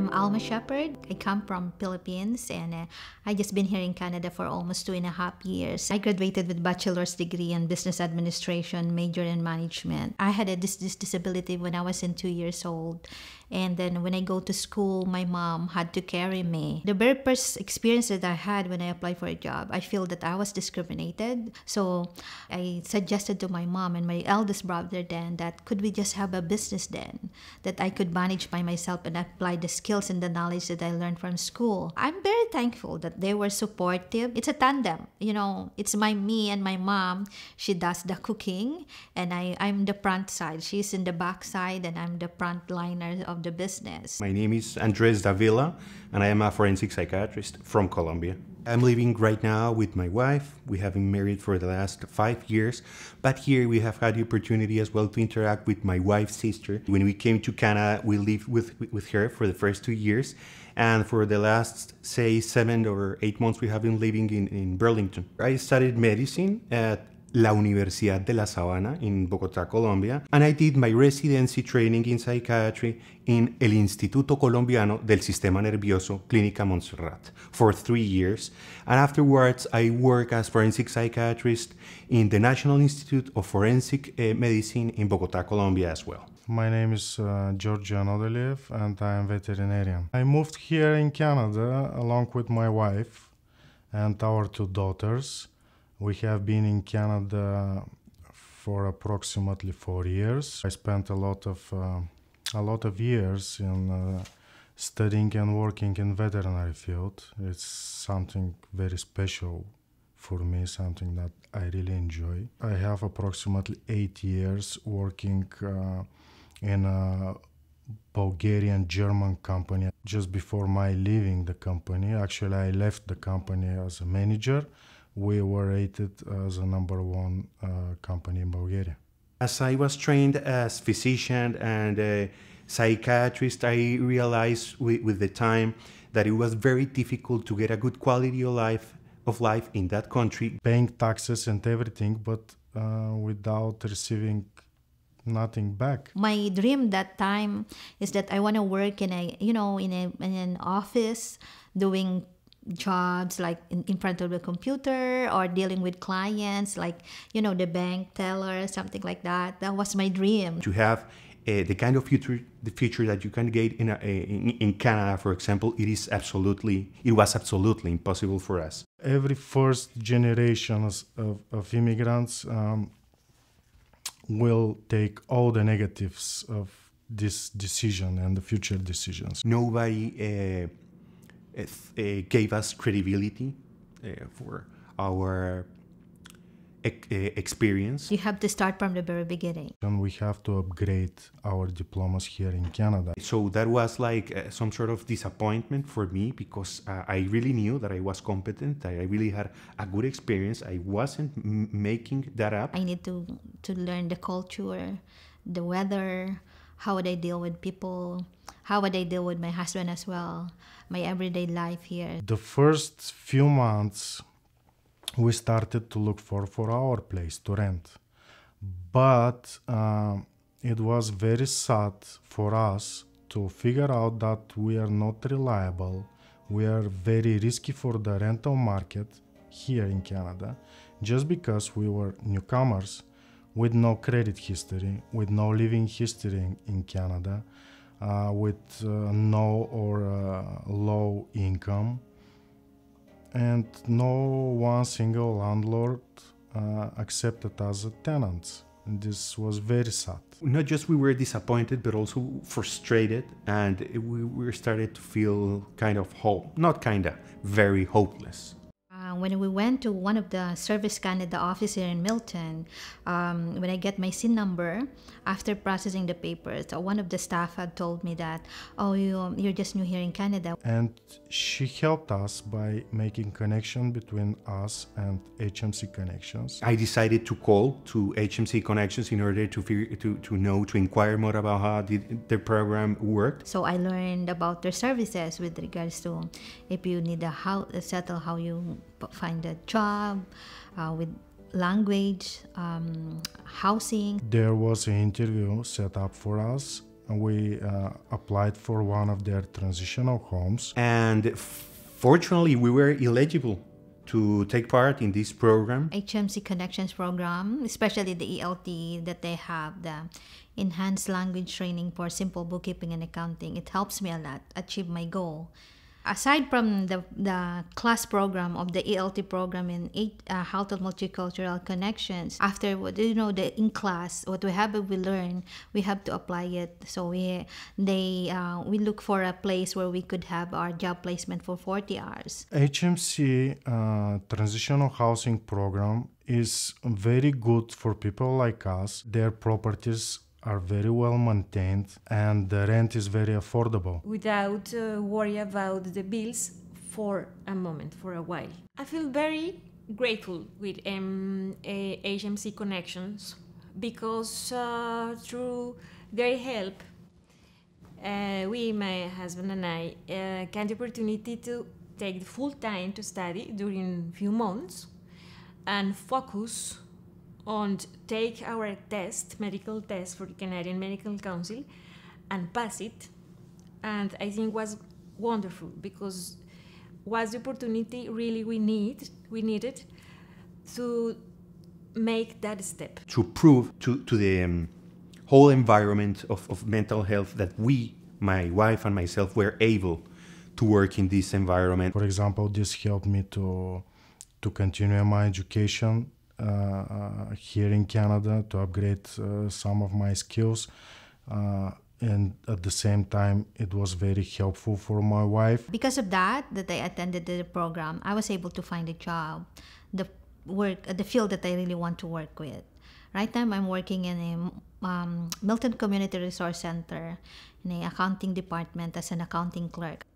I'm Alma Shepherd. I come from Philippines and I just been here in Canada for almost 2.5 years. I graduated with bachelor's degree in business administration, major in management. I had this disability when I was 2 years old. And then when I go to school, my mom had to carry me. The very first experience that I had when I applied for a job, I feel that I was discriminated. So I suggested to my mom and my eldest brother then that could we just have a business then that I could manage by myself and apply the skills and the knowledge that I learned from school. I'm very thankful that they were supportive. It's a tandem, it's me and my mom. She does the cooking and I'm the front side. She's in the back side and I'm the front liner of the business. My name is Andres Davila and I am a forensic psychiatrist from Colombia. I'm living right now with my wife. We have been married for the last 5 years, but here we have had the opportunity as well to interact with my wife's sister. When we came to Canada, we lived with her for the first 2 years, and for the last, say, 7 or 8 months, we have been living in Burlington. I studied medicine at La Universidad de La Sabana in Bogotá, Colombia, and I did my residency training in psychiatry in El Instituto Colombiano del Sistema Nervioso, Clínica Montserrat, for 3 years. And afterwards, I worked as forensic psychiatrist in the National Institute of Forensic Medicine in Bogotá, Colombia as well. My name is George Anodoliev and I am veterinarian. I moved here in Canada along with my wife and our 2 daughters. We have been in Canada for approximately 4 years. I spent a lot of years in studying and working in veterinary field. It's something very special for me, something that I really enjoy. I have approximately 8 years working in a Bulgarian-German company. Just before my leaving the company, actually I left the company as a manager. We were rated as a #1 company in Bulgaria. As I was trained as physician and a psychiatrist, I realized with the time that it was very difficult to get a good quality of life in that country. Paying taxes and everything, but without receiving nothing back. My dream that time is that I want to work in an office doing jobs like in front of the computer or dealing with clients like the bank teller, something like that. That was my dream. To have the kind of future that you can get in Canada, for example, it was absolutely impossible for us. Every first generations of immigrants will take all the negatives of this decision and the future decisions. Nobody gave us credibility for our experience. You have to start from the very beginning. And we have to upgrade our diplomas here in Canada. So that was like some sort of disappointment for me because I really knew that I was competent, that I really had a good experience. I wasn't making that up. I need to learn the culture, the weather, how would I deal with people, how would I deal with my husband as well, my everyday life here. The first few months, we started to look for our place to rent. But it was very sad for us to figure out that we are not reliable. We are very risky for the rental market here in Canada, just because we were newcomers with no credit history, with no living history in Canada, with no or low income, and no one single landlord accepted us as tenants. And this was very sad. Not just we were disappointed, but also frustrated, and we started to feel very hopeless. When we went to one of the Service Canada office here in Milton, when I get my SIN number, after processing the papers, one of the staff had told me that, oh, you're just new here in Canada. And she helped us by making connection between us and HMC Connections. I decided to call to HMC Connections in order to inquire more about how the program worked. So I learned about their services with regards to if you need settle how you find a job, with language, housing. There was an interview set up for us we applied for one of their transitional homes. And fortunately, we were eligible to take part in this program. HMC Connections program, especially the ELT that they have, the enhanced language training for simple bookkeeping and accounting. It helps me a lot achieve my goal. Aside from the class program of the ELT program in Health and Multicultural Connections, after in class, what we learn, we have to apply it. So we look for a place where we could have our job placement for 40 hours. HMC Transitional Housing Program is very good for people like us. Their properties are very well maintained and the rent is very affordable. Without worry about the bills for a moment, for a while. I feel very grateful with HMC Connections because through their help, we, my husband and I, get the opportunity to take the full time to study during a few months and focus on take our medical test for the Canadian Medical Council and pass it. And I think was wonderful because was the opportunity really we needed to make that step. To prove to the whole environment of mental health that we, my wife and myself, were able to work in this environment. For example, this helped me to continue my education here in Canada, to upgrade some of my skills, and at the same time it was very helpful for my wife. Because of that I attended the program, I was able to find a job, the field that I really want to work with. Right now I'm working in a Milton Community Resource Center in the accounting department as an accounting clerk.